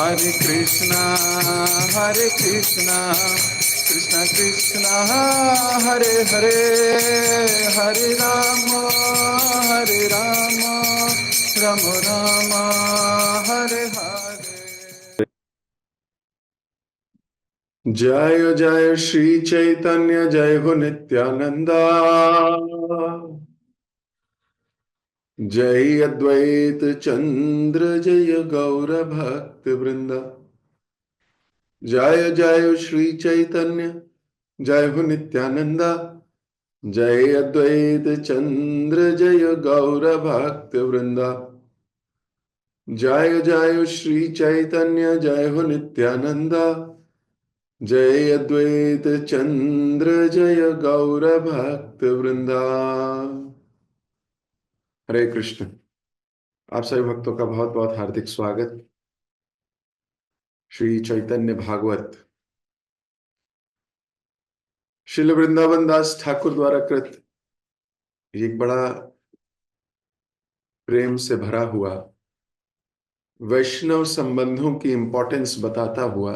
Hare Krishna, Hare Krishna, Krishna Krishna, Hare Hare, Hare Rama, Hare Rama, Rama Rama, Hare Hare. जय जय श्री चैतन्य, जय हो नित्यानंदा, जय अद्वैत चंद्र, जय गौर भक्त वृंदा। जय जय श्री चैतन्य, जय हो नित्यानंदा, जय अद्वैत चंद्र, जय गौर भक्त वृंदा। जय जय श्री चैतन्य, जय हो नित्यानंदा, जय अद्वैत चंद्र, जय गौर भक्त वृंदा। हरे कृष्ण। आप सभी भक्तों का बहुत बहुत हार्दिक स्वागत। श्री चैतन्य भागवत श्रील वृंदावन दास ठाकुर द्वारा कृत एक बड़ा प्रेम से भरा हुआ वैष्णव संबंधों की इंपॉर्टेंस बताता हुआ,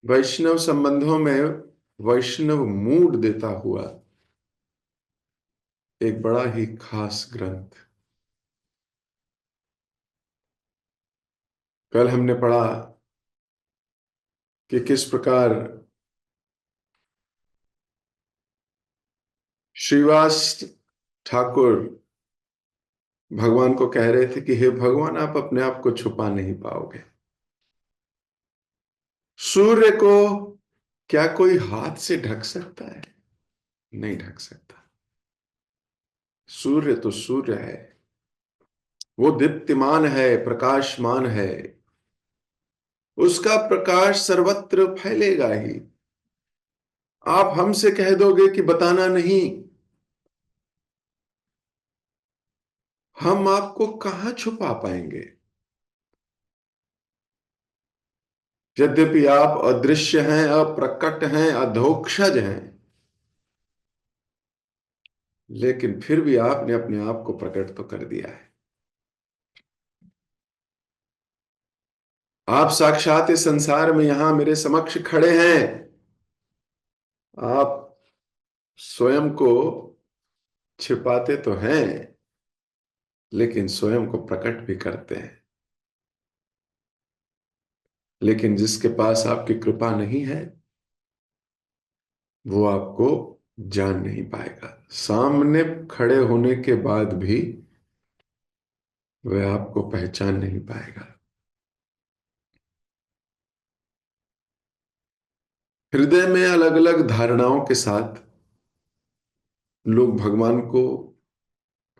वैष्णव संबंधों में वैष्णव मूड देता हुआ एक बड़ा ही खास ग्रंथ। कल हमने पढ़ा कि किस प्रकार श्रीवास ठाकुर भगवान को कह रहे थे कि हे भगवान, आप अपने आप को छुपा नहीं पाओगे। सूर्य को क्या कोई हाथ से ढक सकता है? नहीं ढक सकता। सूर्य तो सूर्य है, वो दीप्तिमान है, प्रकाशमान है, उसका प्रकाश सर्वत्र फैलेगा ही। आप हमसे कह दोगे कि बताना नहीं, हम आपको कहां छुपा पाएंगे? यद्यपि आप अदृश्य हैं, अप्रकट हैं, अधोक्षज हैं, लेकिन फिर भी आपने अपने आप को प्रकट तो कर दिया है। आप साक्षात इस संसार में यहां मेरे समक्ष खड़े हैं। आप स्वयं को छिपाते तो हैं, लेकिन स्वयं को प्रकट भी करते हैं। लेकिन जिसके पास आपकी कृपा नहीं है, वो आपको जान नहीं पाएगा। सामने खड़े होने के बाद भी वह आपको पहचान नहीं पाएगा। हृदय में अलग अलग धारणाओं के साथ लोग भगवान को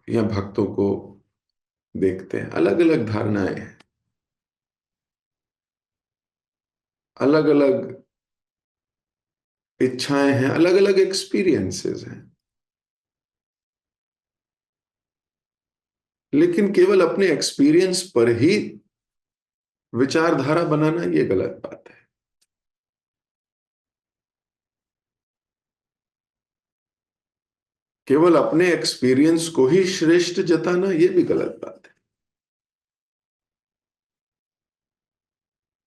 या भक्तों को देखते हैं। अलग अलग धारणाएं हैं, अलग अलग इच्छाएं हैं, अलग अलग एक्सपीरियंसेस हैं। लेकिन केवल अपने एक्सपीरियंस पर ही विचारधारा बनाना यह गलत बात है। केवल अपने एक्सपीरियंस को ही श्रेष्ठ जताना यह भी गलत बात है।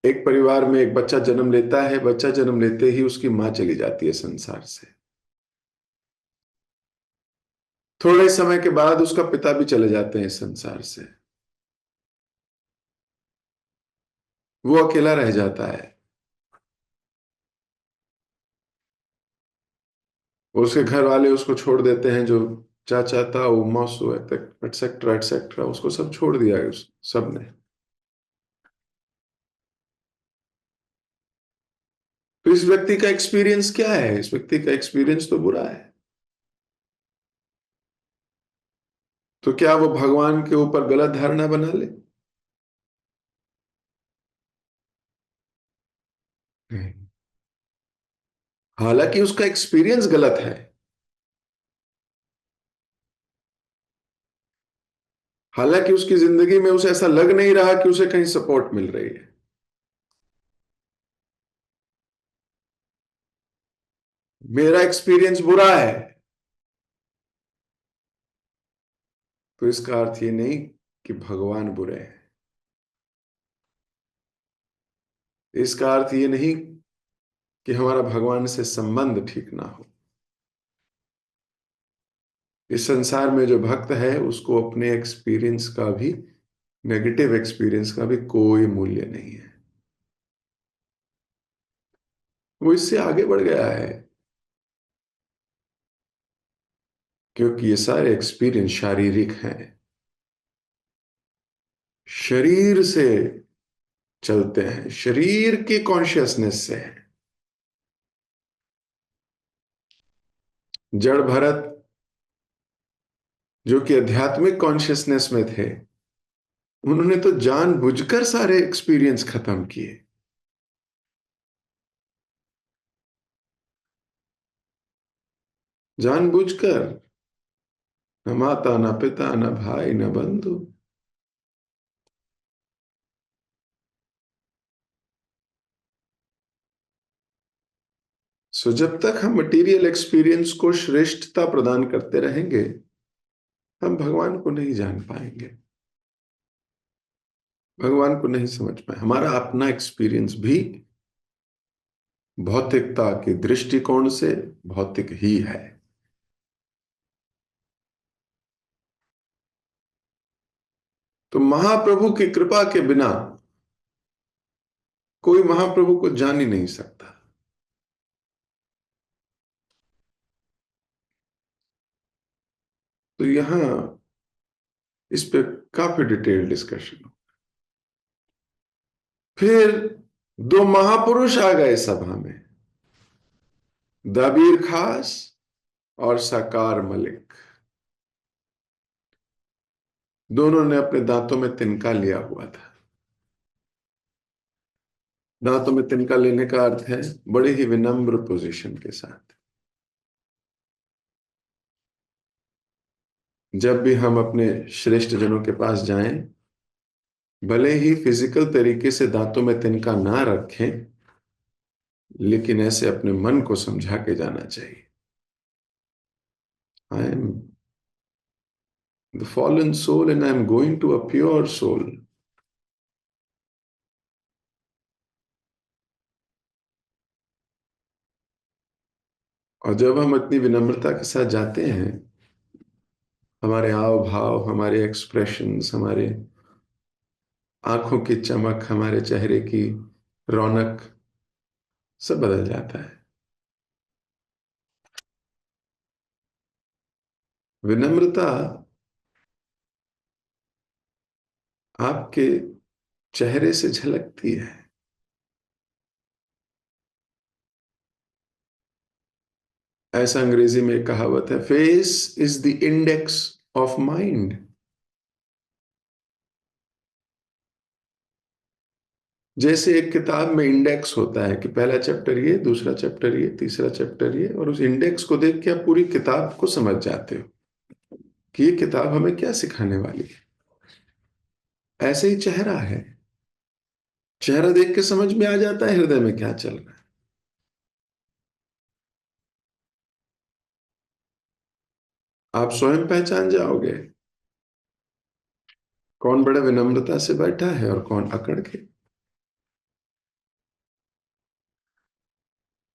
एक परिवार में एक बच्चा जन्म लेता है, बच्चा जन्म लेते ही उसकी मां चली जाती है संसार से। थोड़े समय के बाद उसका पिता भी चले जाते हैं इस संसार से। वो अकेला रह जाता है। उसके घर वाले उसको छोड़ देते हैं, जो चाचा था, वो मौसू एटसेट्रा एटसेट्रा, उसको सब छोड़ दिया है उस सब ने। तो इस व्यक्ति का एक्सपीरियंस क्या है? इस व्यक्ति का एक्सपीरियंस तो बुरा है। तो क्या वो भगवान के ऊपर गलत धारणा बना ले? नहीं। हालांकि उसका एक्सपीरियंस गलत है, हालांकि उसकी जिंदगी में उसे ऐसा लग नहीं रहा कि उसे कहीं सपोर्ट मिल रही है। मेरा एक्सपीरियंस बुरा है, तो इसका अर्थ ये नहीं कि भगवान बुरे हैं। इसका अर्थ ये नहीं कि हमारा भगवान से संबंध ठीक ना हो। इस संसार में जो भक्त है उसको अपने एक्सपीरियंस का भी, नेगेटिव एक्सपीरियंस का भी कोई मूल्य नहीं है। वो इससे आगे बढ़ गया है, क्योंकि ये सारे एक्सपीरियंस शारीरिक हैं, शरीर से चलते हैं, शरीर की कॉन्शियसनेस से है। जड़ भरत जो कि आध्यात्मिक कॉन्शियसनेस में थे, उन्होंने तो जानबूझकर सारे एक्सपीरियंस खत्म किए। जानबूझकर, न माता न पिता न भाई न बंधु। सो जब तक हम मटेरियल एक्सपीरियंस को श्रेष्ठता प्रदान करते रहेंगे, हम भगवान को नहीं जान पाएंगे, भगवान को नहीं समझ पाए। हमारा अपना एक्सपीरियंस भी भौतिकता के दृष्टिकोण से भौतिक ही है। तो महाप्रभु की कृपा के बिना कोई महाप्रभु को जान ही नहीं सकता। तो यहां इस पे काफी डिटेल डिस्कशन हो। फिर दो महापुरुष आ गए सभा में, दबीर खास और साकार मलिक। दोनों ने अपने दांतों में तिनका लिया हुआ था। दांतों में तिनका लेने का अर्थ है बड़े ही विनम्र पोजीशन के साथ। जब भी हम अपने श्रेष्ठ जनों के पास जाएं, भले ही फिजिकल तरीके से दांतों में तिनका ना रखें, लेकिन ऐसे अपने मन को समझा के जाना चाहिए, I am the fallen soul and I am going to a pure soul. और जब हम इतनी विनम्रता के साथ जाते हैं, हमारे हाव भाव, हमारे एक्सप्रेशंस, हमारे आंखों की चमक, हमारे चेहरे की रौनक सब बदल जाता है। विनम्रता आपके चेहरे से झलकती है। ऐसा अंग्रेजी में एक कहावत है, face is the index of mind. जैसे एक किताब में इंडेक्स होता है कि पहला चैप्टर ये, दूसरा चैप्टर ये, तीसरा चैप्टर ये, और उस इंडेक्स को देख के आप पूरी किताब को समझ जाते हो कि ये किताब हमें क्या सिखाने वाली है। ऐसे ही चेहरा है, चेहरा देख के समझ में आ जाता है हृदय में क्या चल रहा है। आप स्वयं पहचान जाओगे कौन बड़े विनम्रता से बैठा है और कौन अकड़ के।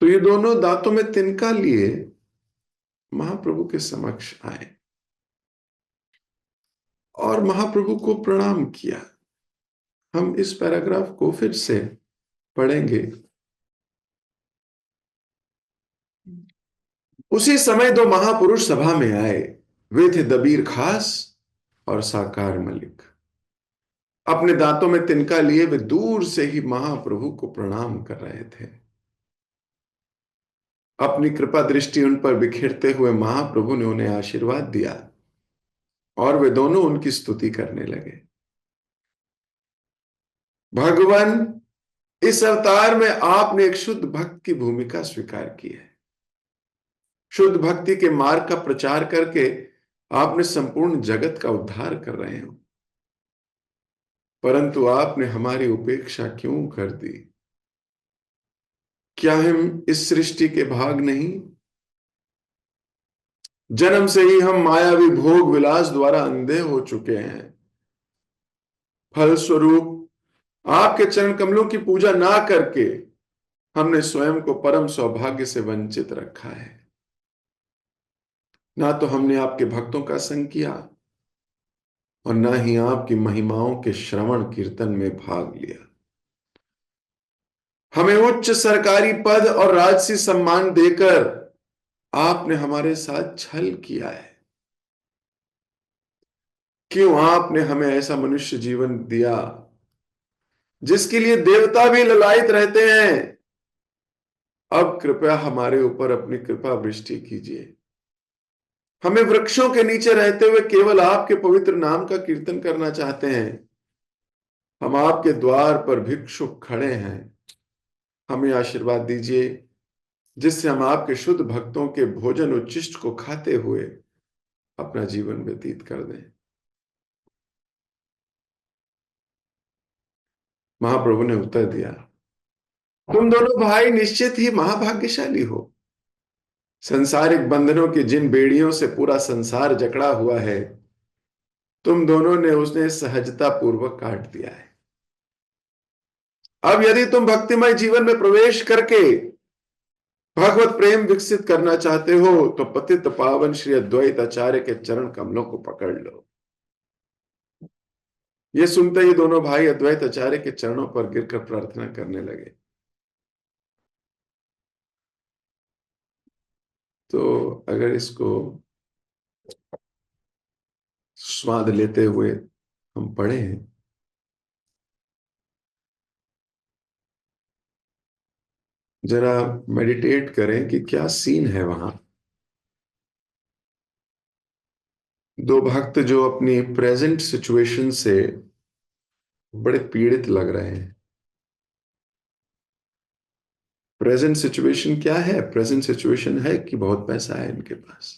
तो ये दोनों दांतों में तिनका लिए महाप्रभु के समक्ष आए और महाप्रभु को प्रणाम किया। हम इस पैराग्राफ को फिर से पढ़ेंगे। उसी समय दो महापुरुष सभा में आए। वे थे दबीर खास और साकार मलिक। अपने दांतों में तिनका लिए वे दूर से ही महाप्रभु को प्रणाम कर रहे थे। अपनी कृपा दृष्टि उन पर बिखेरते हुए महाप्रभु ने उन्हें आशीर्वाद दिया और वे दोनों उनकी स्तुति करने लगे। भगवान, इस अवतार में आपने एक शुद्ध भक्त की भूमिका स्वीकार की है। शुद्ध भक्ति के मार्ग का प्रचार करके आपने संपूर्ण जगत का उद्धार कर रहे हो, परंतु आपने हमारी उपेक्षा क्यों कर दी? क्या हम इस सृष्टि के भाग नहीं? जन्म से ही हम मायावी भोग विलास द्वारा अंधे हो चुके हैं। फलस्वरूप आपके चरण कमलों की पूजा ना करके हमने स्वयं को परम सौभाग्य से वंचित रखा है। ना तो हमने आपके भक्तों का संग किया और ना ही आपकी महिमाओं के श्रवण कीर्तन में भाग लिया। हमें उच्च सरकारी पद और राजसी सम्मान देकर आपने हमारे साथ छल किया है। क्यों आपने हमें ऐसा मनुष्य जीवन दिया जिसके लिए देवता भी ललायित रहते हैं। अब कृपया हमारे ऊपर अपनी कृपा वृष्टि कीजिए। हमें वृक्षों के नीचे रहते हुए केवल आपके पवित्र नाम का कीर्तन करना चाहते हैं। हम आपके द्वार पर भिक्षुक खड़े हैं। हमें आशीर्वाद दीजिए जिससे हम आपके शुद्ध भक्तों के भोजन उच्छिष्ट को खाते हुए अपना जीवन व्यतीत कर दें। महाप्रभु ने उत्तर दिया, तुम दोनों भाई निश्चित ही महाभाग्यशाली हो। संसारिक बंधनों की जिन बेड़ियों से पूरा संसार जकड़ा हुआ है, तुम दोनों ने उसने सहजता पूर्वक काट दिया है। अब यदि तुम भक्तिमय जीवन में प्रवेश करके भगवत प्रेम विकसित करना चाहते हो तो पतित पावन श्री अद्वैत आचार्य के चरण कमलों को पकड़ लो। ये सुनते ही दोनों भाई अद्वैत आचार्य के चरणों पर गिरकर प्रार्थना करने लगे। तो अगर इसको स्वाद लेते हुए हम पढ़े, जरा मेडिटेट करें कि क्या सीन है वहां। दो भक्त जो अपनी प्रेजेंट सिचुएशन से बड़े पीड़ित लग रहे हैं। प्रेजेंट सिचुएशन क्या है? प्रेजेंट सिचुएशन है कि बहुत पैसा है इनके पास।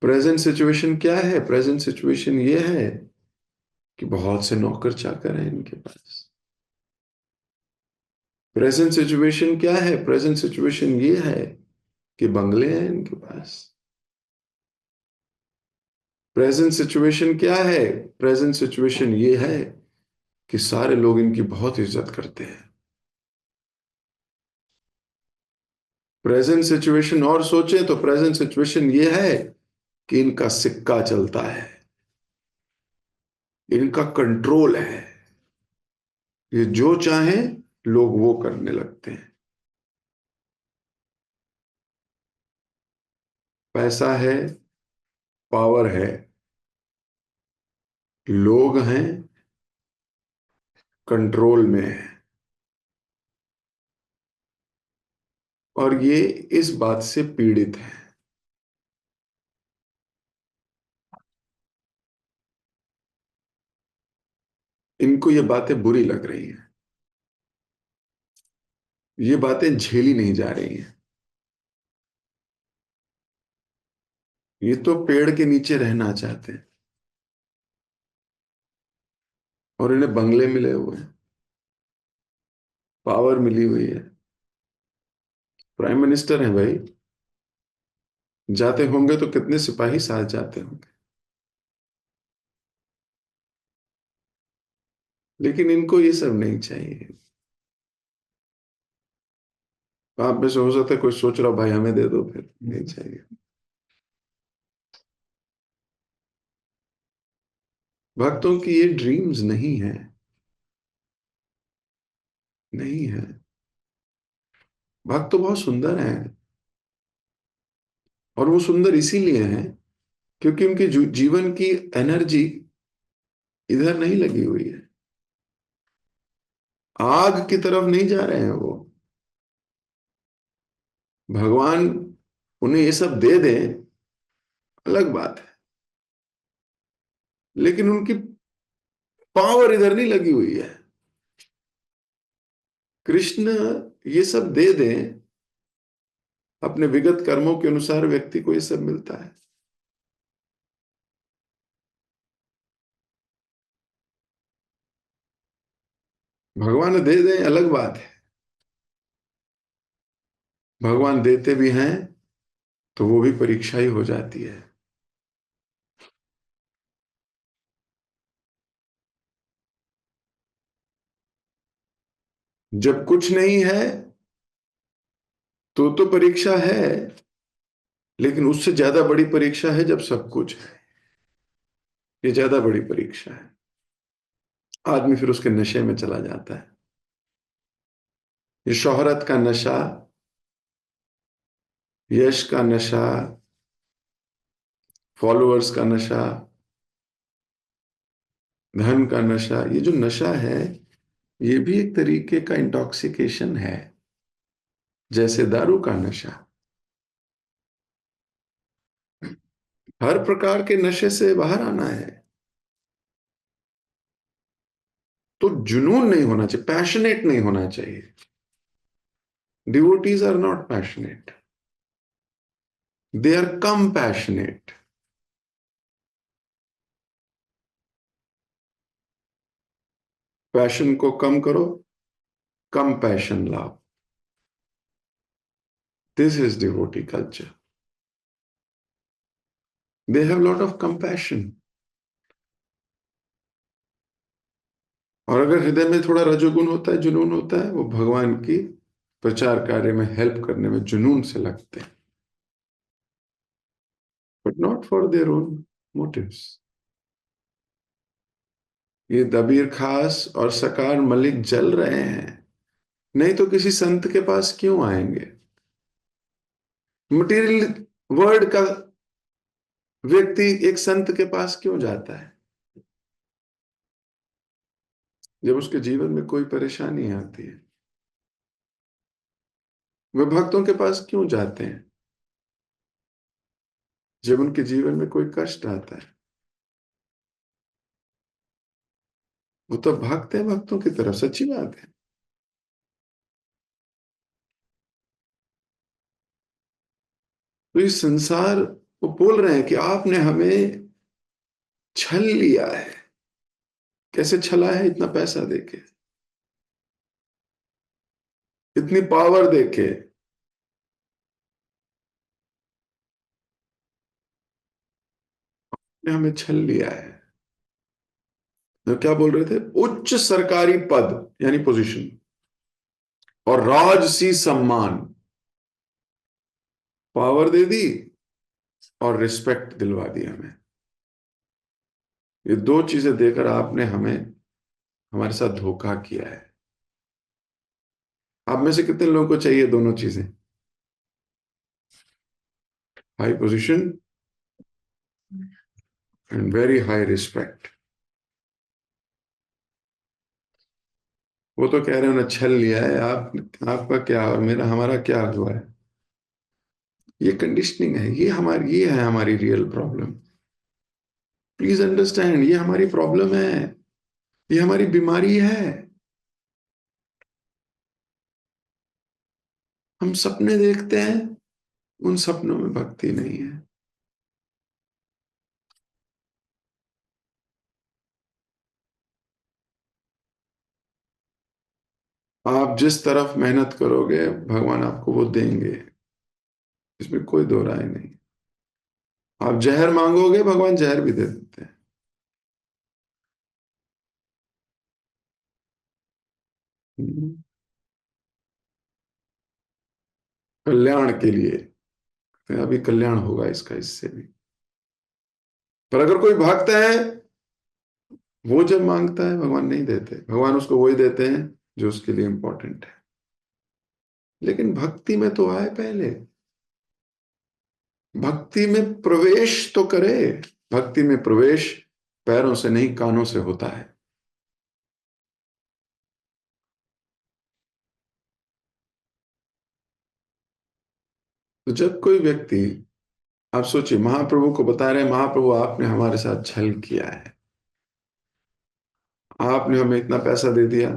प्रेजेंट सिचुएशन क्या है? प्रेजेंट सिचुएशन ये है कि बहुत से नौकर चाकर हैं इनके पास। प्रेजेंट सिचुएशन क्या है? प्रेजेंट सिचुएशन ये है कि बंगले हैं इनके पास। प्रेजेंट सिचुएशन क्या है? प्रेजेंट सिचुएशन ये है कि सारे लोग इनकी बहुत इज्जत करते हैं। प्रेजेंट सिचुएशन और सोचे तो प्रेजेंट सिचुएशन ये है कि इनका सिक्का चलता है, इनका कंट्रोल है। ये जो चाहे लोग वो करने लगते हैं। पैसा है, पावर है, लोग हैं, कंट्रोल में है। और ये इस बात से पीड़ित है। इनको ये बातें बुरी लग रही हैं। ये बातें झेली नहीं जा रही हैं। ये तो पेड़ के नीचे रहना चाहते हैं और इन्हें बंगले मिले हुए हैं, पावर मिली हुई है, प्राइम मिनिस्टर हैं भाई। जाते होंगे तो कितने सिपाही साथ जाते होंगे। लेकिन इनको ये सब नहीं चाहिए। आप में से हो सकता है कोई सोच रहा हो भाई हमें दे दो, फिर नहीं चाहिए। भक्तों की ये ड्रीम्स नहीं है, नहीं है। भक्त तो बहुत सुंदर हैं और वो सुंदर इसीलिए हैं क्योंकि उनके जीवन की एनर्जी इधर नहीं लगी हुई है। आग की तरफ नहीं जा रहे हैं वो। भगवान उन्हें ये सब दे दें अलग बात है, लेकिन उनकी पावर इधर नहीं लगी हुई है। कृष्ण ये सब दे दें, अपने विगत कर्मों के अनुसार व्यक्ति को ये सब मिलता है। भगवान दे दें अलग बात है। भगवान देते भी हैं तो वो भी परीक्षा ही हो जाती है। जब कुछ नहीं है तो परीक्षा है, लेकिन उससे ज्यादा बड़ी परीक्षा है जब सब कुछ है। ये ज्यादा बड़ी परीक्षा है। आदमी फिर उसके नशे में चला जाता है। ये शोहरत का नशा, यश का नशा, फॉलोअर्स का नशा, धन का नशा, ये जो नशा है ये भी एक तरीके का इंटॉक्सिकेशन है, जैसे दारू का नशा। हर प्रकार के नशे से बाहर आना है तो जुनून नहीं होना चाहिए, पैशनेट नहीं होना चाहिए। Devotees are not passionate, they are compassionate। Passion को कम करो, कम पैशन लाओ। This is devotee culture. They have lot of compassion. और अगर हृदय में थोड़ा रजोगुण होता है, जुनून होता है, वो भगवान की प्रचार कार्य में हेल्प करने में जुनून से लगते हैं, but not for their own motives. ये दबीर खास और सकार मलिक जल रहे हैं, नहीं तो किसी संत के पास क्यों आएंगे। मटेरियल वर्ल्ड का व्यक्ति एक संत के पास क्यों जाता है जब उसके जीवन में कोई परेशानी आती है। वे भक्तों के पास क्यों जाते हैं जब उनके जीवन में कोई कष्ट आता है। वो तो भक्त है भक्तों की तरफ, सच्ची बात है। तो इस संसार वो बोल रहे हैं कि आपने हमें छल लिया है। कैसे छला है? इतना पैसा देके, इतनी पावर देके। ने हमें छल लिया है। तो क्या बोल रहे थे? उच्च सरकारी पद यानी पोजीशन और राजसी सम्मान, पावर दे दी और रिस्पेक्ट दिलवा दी हमें। ये दो चीजें देकर आपने हमें, हमारे साथ धोखा किया है। आप में से कितने लोगों को चाहिए दोनों चीजें? High position and very high respect. वो तो कह रहे हो ना छल लिया है। आप, आपका क्या और मेरा, हमारा क्या हुआ है? ये कंडीशनिंग है, ये है हमारी रियल प्रॉब्लम। प्लीज अंडरस्टैंड, ये हमारी प्रॉब्लम है, ये हमारी बीमारी है। हम सपने देखते हैं, उन सपनों में भक्ति नहीं है। आप जिस तरफ मेहनत करोगे भगवान आपको वो देंगे, इसमें कोई दो राय नहीं। आप जहर मांगोगे भगवान जहर भी दे देते हैं। हम्म, कल्याण के लिए। तो अभी कल्याण होगा इसका, इससे भी। पर अगर कोई भागता है, वो जब मांगता है भगवान नहीं देते, भगवान उसको वही देते हैं जो उसके लिए इंपॉर्टेंट है। लेकिन भक्ति में तो आए पहले, भक्ति में प्रवेश तो करे। भक्ति में प्रवेश पैरों से नहीं कानों से होता है। तो जब कोई व्यक्ति, आप सोचिए, महाप्रभु को बता रहे हैं, महाप्रभु आपने हमारे साथ छल किया है, आपने हमें इतना पैसा दे दिया,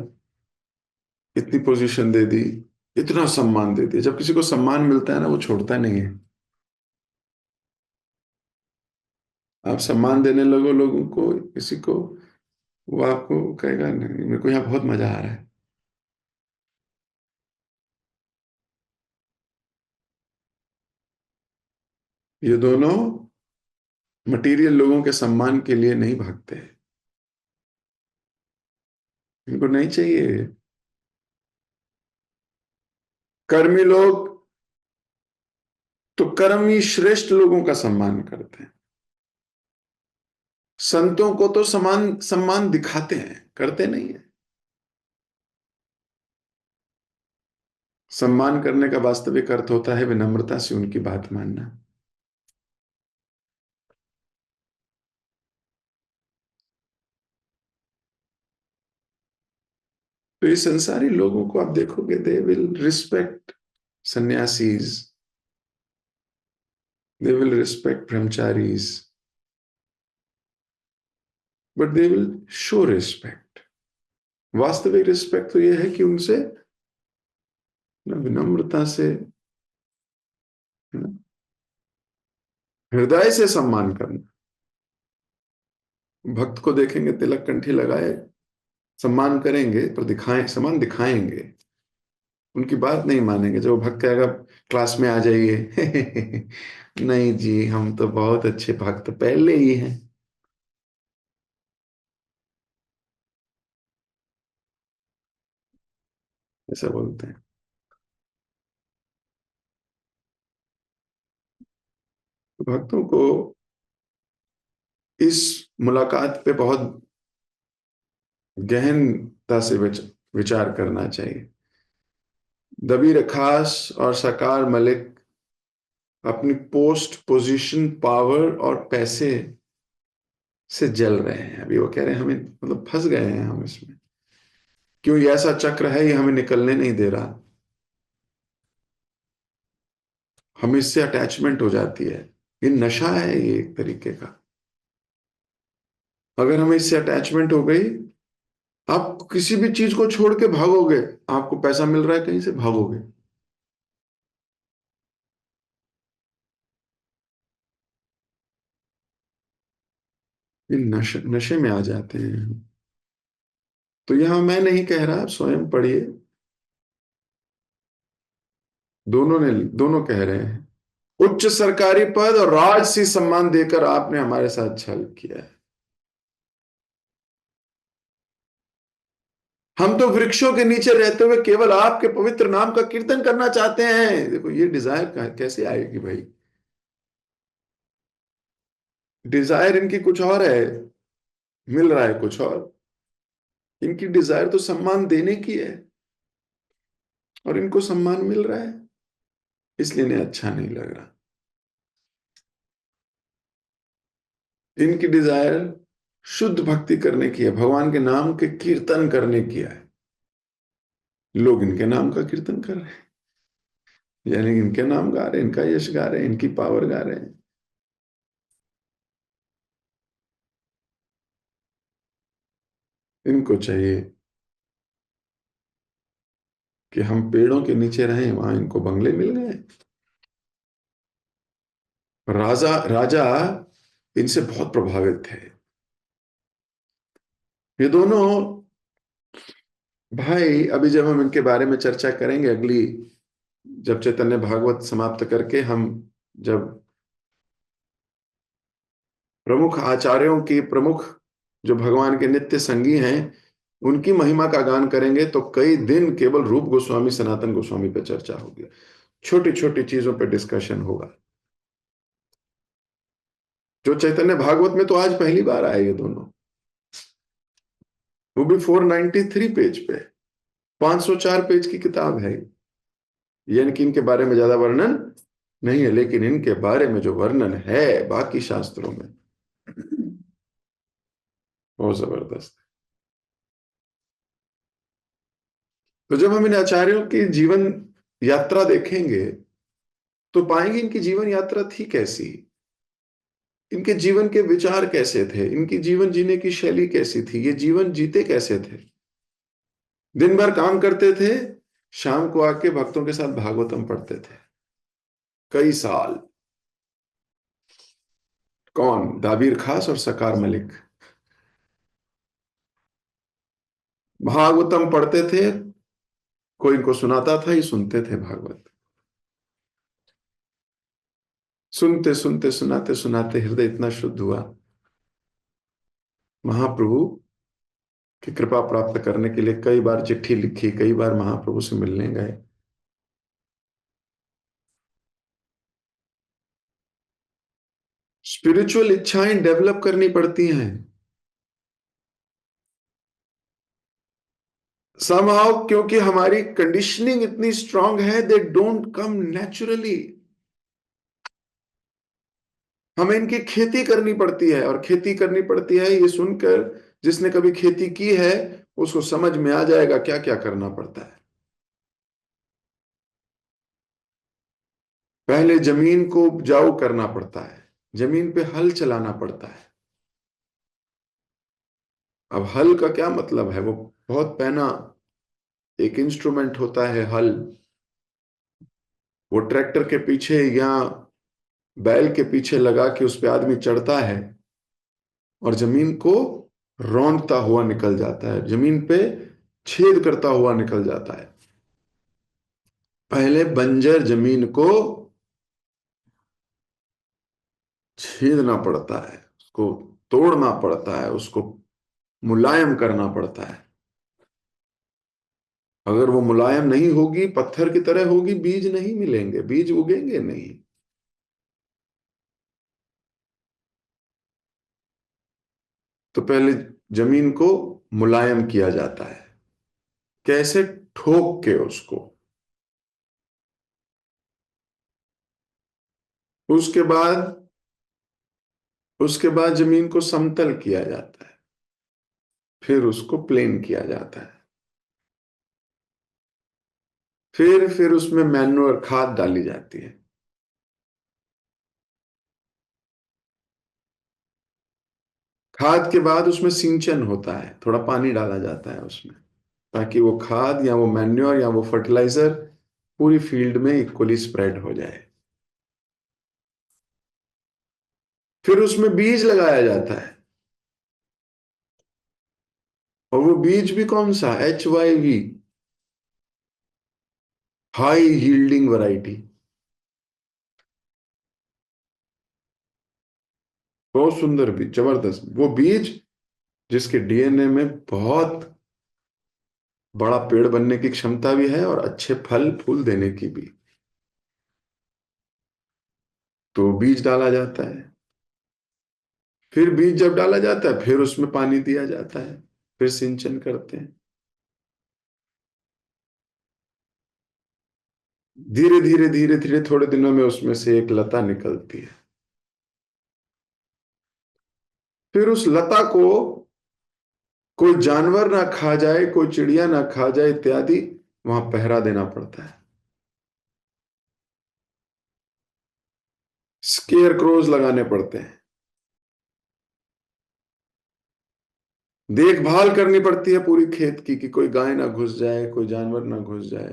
इतनी पोजीशन दे दी, इतना सम्मान दे दिया। जब किसी को सम्मान मिलता है ना, वो छोड़ता नहीं है। आप सम्मान देने लगो लोगों को, किसी को, वो आपको कहेगा नहीं, मेरे को यहाँ बहुत मजा आ रहा है। ये दोनों मटेरियल लोगों के सम्मान के लिए नहीं भागते। इनको नहीं चाहिए। कर्मी लोग तो कर्मी श्रेष्ठ लोगों का सम्मान करते हैं, संतों को तो समान सम्मान दिखाते हैं, करते नहीं है। सम्मान करने का वास्तविक अर्थ होता है विनम्रता से उनकी बात मानना। तो ये संसारी लोगों को आप देखोगे, they will respect sannyasis, they will respect brahmacharis, but they will show respect. वास्तविक रिस्पेक्ट तो यह है कि उनसे विनम्रता से, हृदय से सम्मान करना। भक्त को देखेंगे तिलक कंठी लगाए, सम्मान करेंगे, पर दिखाएं, सम्मान दिखाएंगे, उनकी बात नहीं मानेंगे। जब वो भक्त कहेगा क्लास में आ जाइए नहीं जी, हम तो बहुत अच्छे भक्त पहले ही हैं, ऐसा बोलते हैं। भक्तों को इस मुलाकात पे बहुत गहनता से विचार करना चाहिए। दबीर खास और सकार मलिक अपनी पोस्ट, पोजीशन, पावर और पैसे से जल रहे हैं। अभी वो कह रहे हैं हमें, मतलब फंस गए हैं हम इसमें, क्यों ये ऐसा चक्र है, ये हमें निकलने नहीं दे रहा। हम इससे अटैचमेंट हो जाती है, ये नशा है ये एक तरीके का। अगर हमें इससे अटैचमेंट हो गई, आप किसी भी चीज को छोड़ के भागोगे, आपको पैसा मिल रहा है कहीं से, भागोगे। ये नशे में आ जाते हैं। तो यहां मैं नहीं कह रहा, आप स्वयं पढ़िए, दोनों कह रहे हैं। उच्च सरकारी पद और राजसी सम्मान देकर आपने हमारे साथ छल किया है। हम तो वृक्षों के नीचे रहते हुए केवल आपके पवित्र नाम का कीर्तन करना चाहते हैं। देखो ये डिजायर कैसे आएगी भाई। डिजायर इनकी कुछ और है, मिल रहा है कुछ और। इनकी डिजायर तो सम्मान देने की है, और इनको सम्मान मिल रहा है, इसलिए इन्हें अच्छा नहीं लग रहा। इनकी डिजायर शुद्ध भक्ति करने की है, भगवान के नाम के कीर्तन करने की है। लोग इनके नाम का कीर्तन कर रहे हैं, यानी इनके नाम गा रहे हैं, इनका यश गा रहे हैं, इनकी पावर गा रहे हैं। इनको चाहिए कि हम पेड़ों के नीचे रहें, वहां इनको बंगले मिल गए। राजा राजा इनसे बहुत प्रभावित थे। ये दोनों भाई, अभी जब हम इनके बारे में चर्चा करेंगे अगली, जब चैतन्य भागवत समाप्त करके हम, जब प्रमुख आचार्यों की, प्रमुख जो भगवान के नित्य संगी हैं, उनकी महिमा का गान करेंगे, तो कई दिन केवल रूप गोस्वामी, सनातन गोस्वामी पे चर्चा होगी, छोटी छोटी चीजों पे डिस्कशन होगा। जो चैतन्य भागवत में तो आज पहली बार आए ये दोनों, वो भी 493 पेज पे, 504 पेज की किताब है। यानी कि इनके बारे में ज्यादा वर्णन नहीं है, लेकिन इनके बारे में जो वर्णन है बाकी शास्त्रों में, बहुत जबरदस्त। तो जब हम इन आचार्यों की जीवन यात्रा देखेंगे, तो पाएंगे इनकी जीवन यात्रा थी कैसी, इनके जीवन के विचार कैसे थे, इनकी जीवन जीने की शैली कैसी थी, ये जीवन जीते कैसे थे। दिन भर काम करते थे, शाम को आके भक्तों के साथ भागवतम पढ़ते थे, कई साल। कौन? दाबीर खास और सकार मलिक भागवतम पढ़ते थे, कोई इनको सुनाता था, ये सुनते थे भागवत। सुनते सुनते, सुनाते सुनाते हृदय इतना शुद्ध हुआ, महाप्रभु की कृपा प्राप्त करने के लिए कई बार चिट्ठी लिखी, कई बार महाप्रभु से मिलने गए। स्पिरिचुअल इच्छाएं डेवलप करनी पड़ती हैं। समहाउ क्योंकि हमारी कंडीशनिंग इतनी स्ट्रांग है, दे डोंट कम नेचुरली। हमें इनकी खेती करनी पड़ती है, और खेती करनी पड़ती है ये सुनकर जिसने कभी खेती की है उसको समझ में आ जाएगा क्या क्या करना पड़ता है। पहले जमीन को उपजाऊ करना पड़ता है, जमीन पे हल चलाना पड़ता है। अब हल का क्या मतलब है, वो बहुत पहना एक इंस्ट्रूमेंट होता है हल। वो ट्रैक्टर के पीछे या बैल के पीछे लगा के उस पे आदमी चढ़ता है और जमीन को रौंदता हुआ निकल जाता है, जमीन पे छेद करता हुआ निकल जाता है। पहले बंजर जमीन को छेदना पड़ता है, उसको तोड़ना पड़ता है, उसको मुलायम करना पड़ता है। अगर वो मुलायम नहीं होगी, पत्थर की तरह होगी, बीज नहीं मिलेंगे, बीज उगेंगे नहीं। तो पहले जमीन को मुलायम किया जाता है, कैसे? ठोक के उसको। उसके बाद उसके बाद जमीन को समतल किया जाता है, फिर उसको प्लेन किया जाता है। फिर उसमें मैन्योर खाद डाली जाती है। खाद के बाद उसमें सिंचन होता है, थोड़ा पानी डाला जाता है उसमें, ताकि वो खाद या वो मैन्योर या वो फर्टिलाइजर पूरी फील्ड में इक्वली स्प्रेड हो जाए। फिर उसमें बीज लगाया जाता है, और वो बीज भी कौन सा? HYV, high yielding variety. बहुत सुंदर बीज, जबरदस्त वो बीज, जिसके DNA में बहुत बड़ा पेड़ बनने की क्षमता भी है और अच्छे फल फूल देने की भी। तो बीज डाला जाता है। फिर बीज जब डाला जाता है फिर उसमें पानी दिया जाता है, फिर सिंचन करते हैं। धीरे धीरे धीरे धीरे थोड़े दिनों में उसमें से एक लता निकलती है। फिर उस लता को कोई जानवर ना खा जाए, कोई चिड़िया ना खा जाए इत्यादि, वहां पहरा देना पड़ता है। स्केयर क्रोज लगाने पड़ते हैं, देखभाल करनी पड़ती है पूरी खेत की, कि कोई गाय ना घुस जाए, कोई जानवर ना घुस जाए।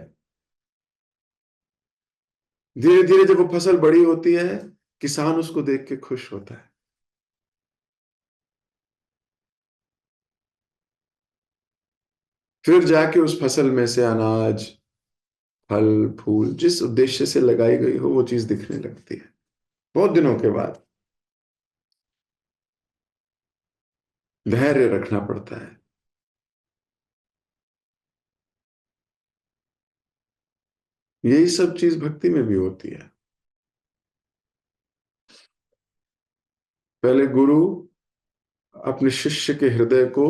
धीरे धीरे जब वो फसल बड़ी होती है, किसान उसको देख के खुश होता है। फिर जाके उस फसल में से अनाज, फल फूल, जिस उद्देश्य से लगाई गई हो वो चीज दिखने लगती है बहुत दिनों के बाद। धैर्य रखना पड़ता है। यही सब चीज भक्ति में भी होती है। पहले गुरु अपने शिष्य के हृदय को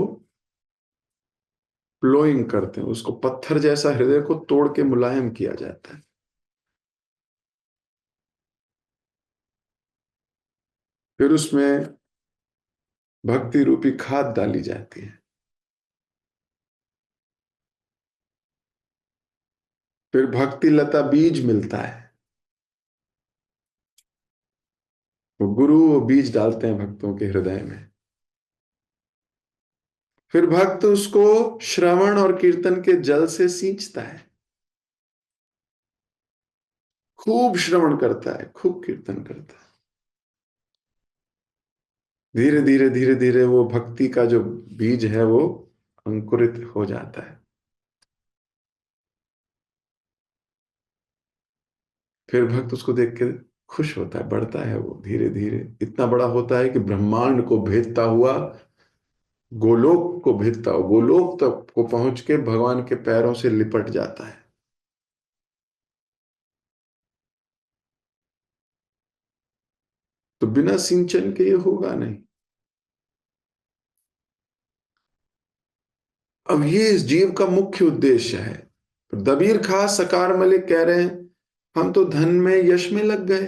प्लोइंग करते हैं, उसको पत्थर जैसा हृदय को तोड़ के मुलायम किया जाता है। फिर उसमें भक्ति रूपी खाद डाली जाती है। फिर भक्ति लता बीज मिलता है, वो गुरु वो बीज डालते हैं भक्तों के हृदय में। फिर भक्त उसको श्रवण और कीर्तन के जल से सींचता है, खूब श्रवण करता है, खूब कीर्तन करता है। धीरे धीरे धीरे धीरे वो भक्ति का जो बीज है वो अंकुरित हो जाता है। फिर भक्त उसको देख के खुश होता है, बढ़ता है वो धीरे धीरे, इतना बड़ा होता है कि ब्रह्मांड को भेदता हुआ, गोलोक को भेदता हुआ, गोलोक तक को पहुंच के भगवान के पैरों से लिपट जाता है। तो बिना सिंचन के ये होगा नहीं। अब ये इस जीव का मुख्य उद्देश्य है। तो दबीर खां सकार मलिक कह रहे हैं हम तो धन में यश में लग गए,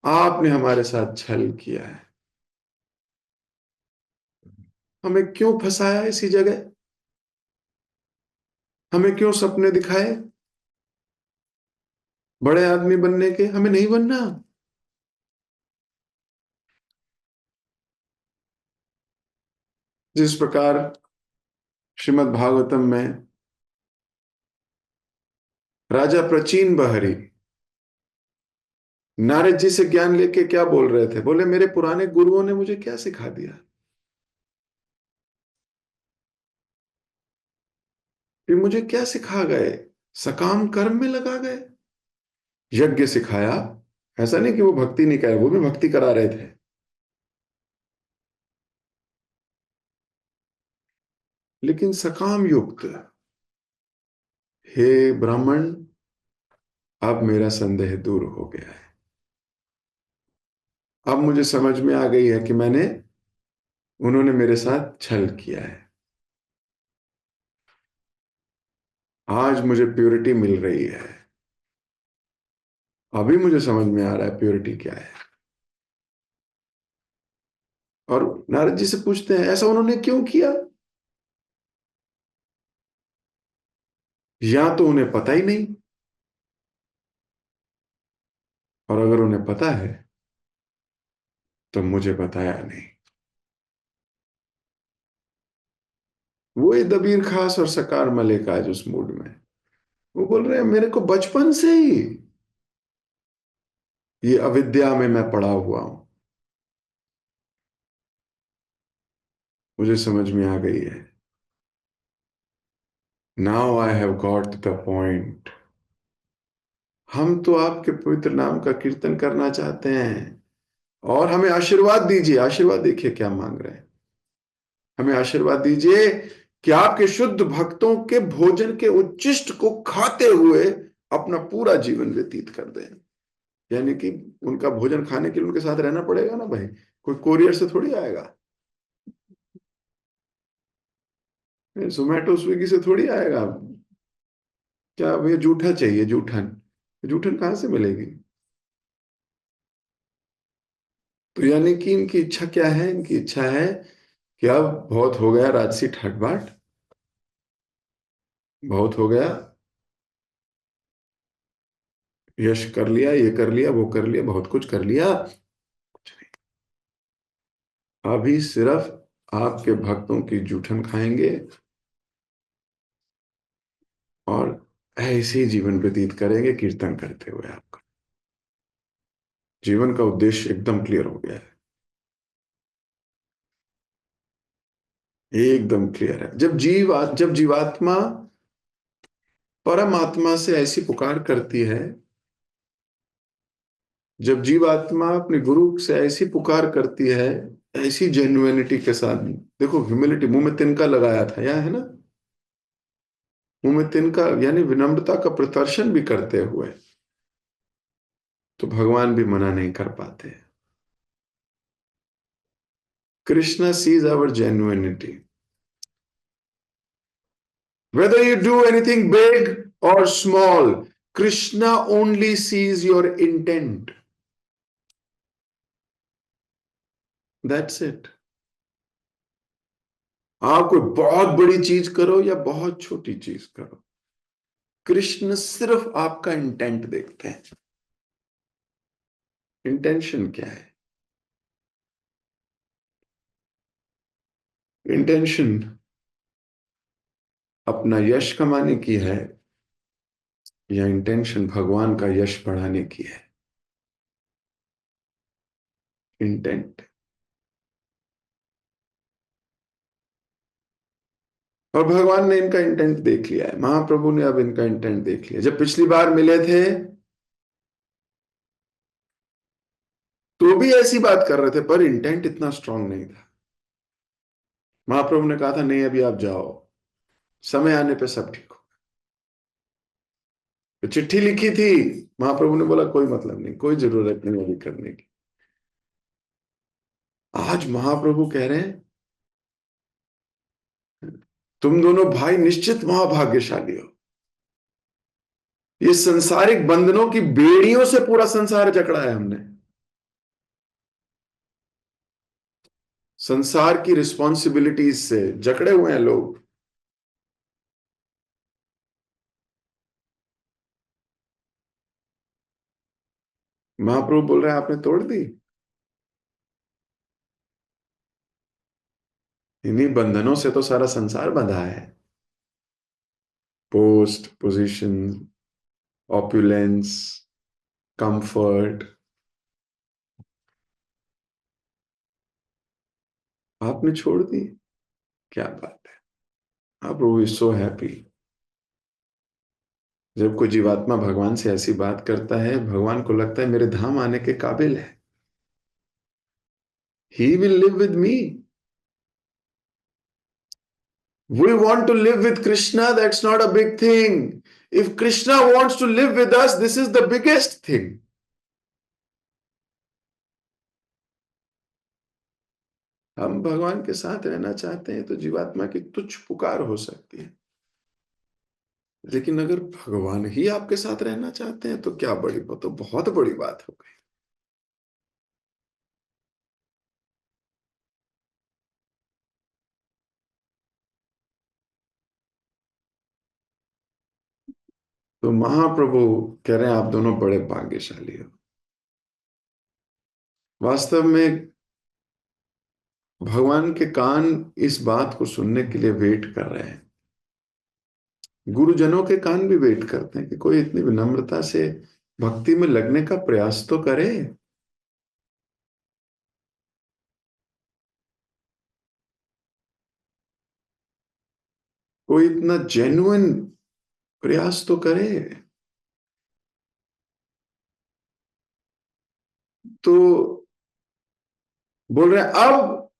आपने हमारे साथ छल किया है, हमें क्यों फंसाया इसी जगह, हमें क्यों सपने दिखाए बड़े आदमी बनने के, हमें नहीं बनना। जिस प्रकार श्रीमद् भागवतम में राजा प्रचीन बहरी नारद जी से ज्ञान लेके क्या बोल रहे थे, बोले मेरे पुराने गुरुओं ने मुझे क्या सिखा दिया, फिर मुझे क्या सिखा गए, सकाम कर्म में लगा गए, यज्ञ सिखाया। ऐसा नहीं कि वो भक्ति नहीं करे, वो भी भक्ति करा रहे थे, लेकिन सकाम युक्त। हे ब्राह्मण, अब मेरा संदेह दूर हो गया है, अब मुझे समझ में आ गई है कि उन्होंने मेरे साथ छल किया है। आज मुझे प्योरिटी मिल रही है, अभी मुझे समझ में आ रहा है प्योरिटी क्या है। और नारद जी से पूछते हैं ऐसा उन्होंने क्यों किया, या तो उन्हें पता ही नहीं, और अगर उन्हें पता है तो मुझे बताया नहीं। वो ही दबीर खास और सकार मलिक आज उस मूड में, वो बोल रहे हैं मेरे को बचपन से ही ये अविद्या में मैं पड़ा हुआ हूं, मुझे समझ में आ गई है। Now I have got the point. हम तो आपके पवित्र नाम का कीर्तन करना चाहते हैं, और हमें आशीर्वाद दीजिए। आशीर्वाद देखिए क्या मांग रहे हैं, हमें आशीर्वाद दीजिए कि आपके शुद्ध भक्तों के भोजन के उच्छिष्ट को खाते हुए अपना पूरा जीवन व्यतीत कर दें। यानी कि उनका भोजन खाने के लिए उनके साथ रहना पड़ेगा ना भाई, कोई कोरियर से थोड़ी आएगा, जोमेटो स्विगी से थोड़ी आएगा। क्या भैया जूठा चाहिए, जूठन, जूठन कहाँ से मिलेगी। तो यानी कि इनकी इच्छा क्या है, इनकी इच्छा है कि अब बहुत हो गया राजसी ठाट बाट, बहुत हो गया, यश कर लिया, ये कर लिया, वो कर लिया, बहुत कुछ कर लिया, अभी सिर्फ आपके भक्तों की जूठन खाएंगे और ऐसे ही जीवन व्यतीत करेंगे कीर्तन करते हुए। आपका जीवन का उद्देश्य एकदम क्लियर हो गया है, एकदम क्लियर है। जब जीवात्मा परमात्मा से ऐसी पुकार करती है, जब जीवात्मा अपने गुरु से ऐसी पुकार करती है, ऐसी जेन्युइनिटी के साथ, देखो ह्यूमिलिटी, मुंह में तिनका लगाया था, यह है ना, मुंह में तिनका यानी विनम्रता का प्रदर्शन भी करते हुए, तो भगवान भी मना नहीं कर पाते। Krishna sees our genuineness, whether you do anything big or small, Krishna only sees your intent. That's it. आप कोई बहुत बड़ी चीज करो या बहुत छोटी चीज करो, कृष्ण सिर्फ आपका इंटेंट देखते हैं। इंटेंशन क्या है, इंटेंशन अपना यश कमाने की है, या इंटेंशन भगवान का यश बढ़ाने की है। इंटेंट। और भगवान ने इनका इंटेंट देख लिया है, महाप्रभु ने अब इनका इंटेंट देख लिया। जब पिछली बार मिले थे तो भी ऐसी बात कर रहे थे, पर इंटेंट इतना स्ट्रांग नहीं था। महाप्रभु ने कहा था नहीं अभी आप जाओ, समय आने पे सब ठीक हो। तो चिट्ठी लिखी थी, महाप्रभु ने बोला कोई मतलब नहीं, कोई जरूरत नहीं अभी करने की। आज महाप्रभु कह रहे हैं तुम दोनों भाई निश्चित महाभाग्यशाली हो। ये संसारिक बंधनों की बेड़ियों से पूरा संसार जकड़ा है हमने। संसार की रिस्पॉन्सिबिलिटीज से जकड़े हुए हैं लोग। महाप्रभु बोल रहे हैं आपने तोड़ दी। इन्हीं बंधनों से तो सारा संसार बंधा है। पोस्ट, पोजीशन, ऑप्युलेंस, कंफर्ट, आपने छोड़ दी। क्या बात है। आप प्रभु इज सो हैप्पी। जब कोई जीवात्मा भगवान से ऐसी बात करता है, भगवान को लगता है मेरे धाम आने के काबिल है। He will live with me. We want to live with Krishna, that's not a big thing. If Krishna wants to live with us, this is the biggest thing. हम भगवान के साथ रहना चाहते हैं तो जीवात्मा की तुच्छ पुकार हो सकती है, लेकिन अगर भगवान ही आपके साथ रहना चाहते हैं तो क्या बड़ी, वो तो बहुत बड़ी बात हो गई। तो महाप्रभु कह रहे हैं आप दोनों बड़े भाग्यशाली हो। वास्तव में भगवान के कान इस बात को सुनने के लिए वेट कर रहे हैं। गुरुजनों के कान भी वेट करते हैं कि कोई इतनी विनम्रता से भक्ति में लगने का प्रयास तो करे। कोई इतना जेन्युइन प्रयास तो करे। तो बोल रहे हैं अब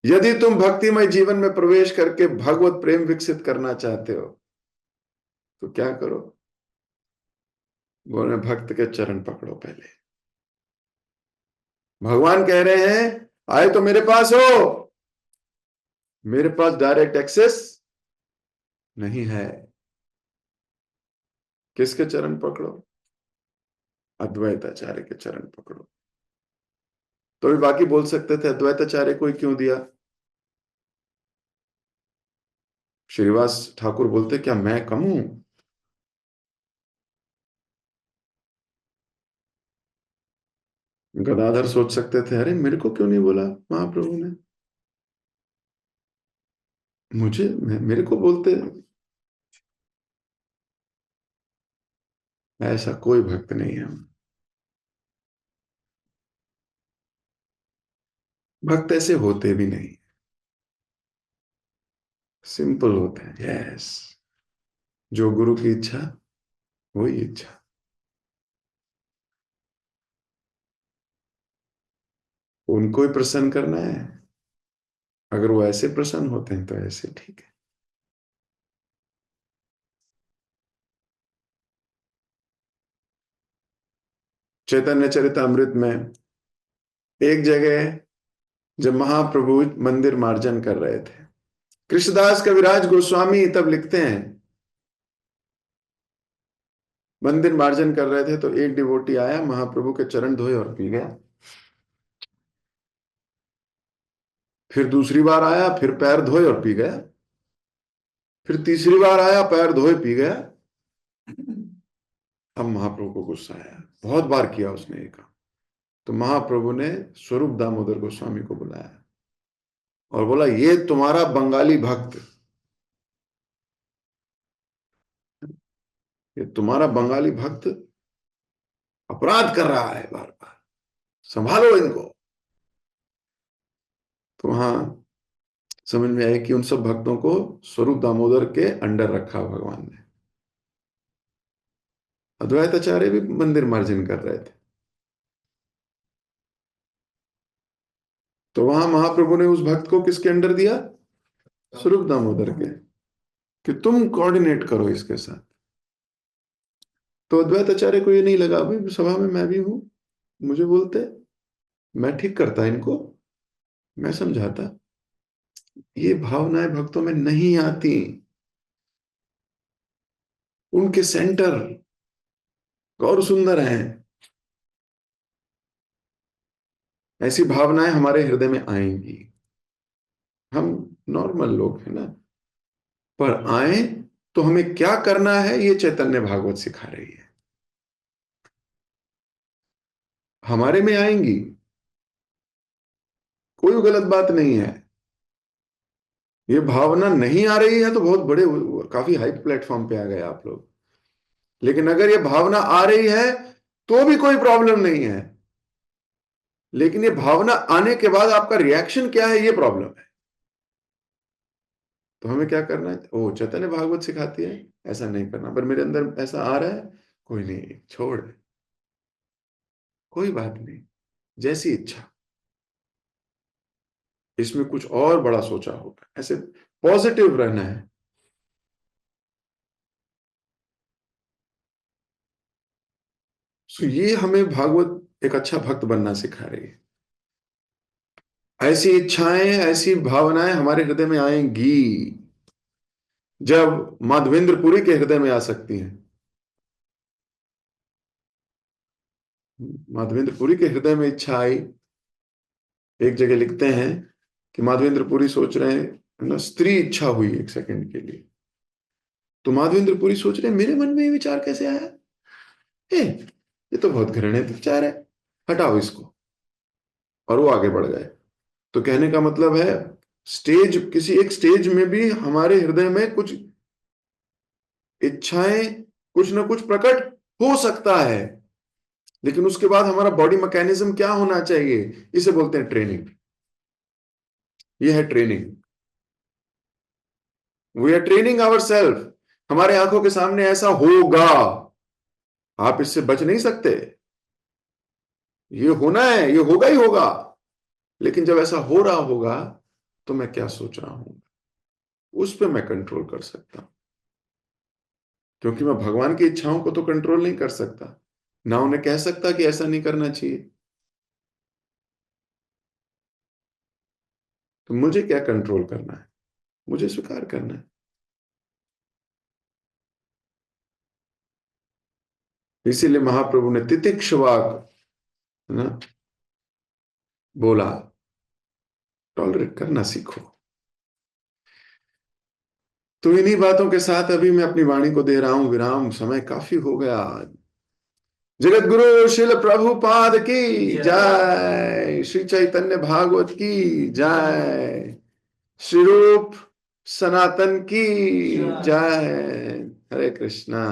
यदि तुम भक्तिमय जीवन में प्रवेश करके भगवत प्रेम विकसित करना चाहते हो तो क्या करो। बोल रहे हैं भक्त के चरण पकड़ो पहले। भगवान कह रहे हैं आए तो मेरे पास हो, मेरे पास डायरेक्ट एक्सेस नहीं है। किसके चरण पकड़ो। अद्वैताचार्य के चरण पकड़ो। तो भी बाकी बोल सकते थे अद्वैताचार्य को क्यों दिया। श्रीवास ठाकुर बोलते क्या मैं कम हूं। गदाधर सोच सकते थे अरे मेरे को क्यों नहीं बोला महाप्रभु ने, मेरे को बोलते। ऐसा कोई भक्त नहीं है। भक्त ऐसे होते भी नहीं, सिंपल होते हैं। यस, जो गुरु की इच्छा वही इच्छा। उनको ही प्रसन्न करना है। अगर वो ऐसे प्रसन्न होते हैं तो ऐसे ठीक है। चैतन्य चरितमृत में एक जगह जब महाप्रभु मंदिर मार्जन कर रहे थे, कृष्णदास कविराज गोस्वामी तब लिखते हैं मंदिर मार्जन कर रहे थे तो एक डिवोटी आया, महाप्रभु के चरण धोए और पी गया। फिर दूसरी बार आया, फिर पैर धोए और पी गया। फिर तीसरी बार आया, पैर धोए पी गया। अब महाप्रभु को गुस्सा आया, बहुत बार किया उसने ये काम। तो महाप्रभु ने स्वरूप दामोदर गोस्वामी को बुलाया और बोला ये तुम्हारा बंगाली भक्त, ये तुम्हारा बंगाली भक्त अपराध कर रहा है बार बार, संभालो इनको। तो वहां समझ में आया कि उन सब भक्तों को स्वरूप दामोदर के अंडर रखा भगवान ने। अद्वैताचार्य भी मंदिर मार्जन कर रहे थे, तो वहां महाप्रभु ने उस भक्त को किसके अंडर दिया, स्वरूप दामोदर के, कि तुम कोऑर्डिनेट करो इसके साथ। तो अद्वैताचार्य को ये नहीं लगा भाई सभा में मैं भी हूं, मुझे बोलते मैं ठीक करता इनको। मैं समझाता, ये भावनाएं भक्तों में नहीं आती, उनके सेंटर गौर सुंदर हैं। ऐसी भावनाएं हमारे हृदय में आएंगी। हम नॉर्मल लोग हैं ना, पर आए तो हमें क्या करना है ये चैतन्य भागवत सिखा रही है। हमारे में आएंगी, कोई गलत बात नहीं है। ये भावना नहीं आ रही है तो बहुत बड़े, काफी हाई प्लेटफॉर्म पे आ गए आप लोग। लेकिन अगर ये भावना आ रही है तो भी कोई प्रॉब्लम नहीं है। लेकिन ये भावना आने के बाद आपका रिएक्शन क्या है, ये प्रॉब्लम है। तो हमें क्या करना है? ओ, चैतन्य भागवत सिखाती है ऐसा नहीं करना, पर मेरे अंदर ऐसा आ रहा है, कोई नहीं, छोड़, कोई बात नहीं, जैसी इच्छा। इसमें कुछ और बड़ा सोचा होगा, ऐसे पॉजिटिव रहना है। सो ये हमें भागवत एक अच्छा भक्त बनना सिखा रही है। ऐसी इच्छाएं, ऐसी भावनाएं हमारे हृदय में आएंगी जब माधवेंद्र पुरी के हृदय में आ सकती हैं। माधवेंद्र पुरी के हृदय में इच्छा आई। एक जगह लिखते हैं कि माधवेंद्र पुरी सोच रहे हैं ना, स्त्री इच्छा हुई एक सेकंड के लिए, तो माधवेंद्र पुरी सोच रहे हैं मेरे मन में ये विचार कैसे आया, ये तो बहुत घृणित विचार है, हटाओ इसको। और वो आगे बढ़ गए। तो कहने का मतलब है, स्टेज, किसी एक स्टेज में भी हमारे हृदय में कुछ इच्छाएं, कुछ ना कुछ प्रकट हो सकता है। लेकिन उसके बाद हमारा बॉडी मैकेनिज्म क्या होना चाहिए, इसे बोलते हैं ट्रेनिंग। ये है training. We are training our self. हमारे आंखों के सामने ऐसा होगा, आप इससे बच नहीं सकते, ये होना है, ये होगा ही होगा। लेकिन जब ऐसा हो रहा होगा तो मैं क्या सोच रहा हूं, उस पर मैं कंट्रोल कर सकता हूं। क्योंकि मैं भगवान की इच्छाओं को तो कंट्रोल नहीं कर सकता, ना उन्हें कह सकता कि ऐसा नहीं करना चाहिए। तो मुझे क्या कंट्रोल करना है, मुझे स्वीकार करना है। इसीलिए महाप्रभु ने तितिक्षुवाक, है ना, बोला, टॉलरेट करना सीखो। तो इन्हीं बातों के साथ अभी मैं अपनी वाणी को दे रहा हूं विराम, समय काफी हो गया। जगत गुरु शिल प्रभुपाद की जय, श्री चैतन्य भागवत की जय, श्री रूप सनातन की जय। हरे कृष्णा।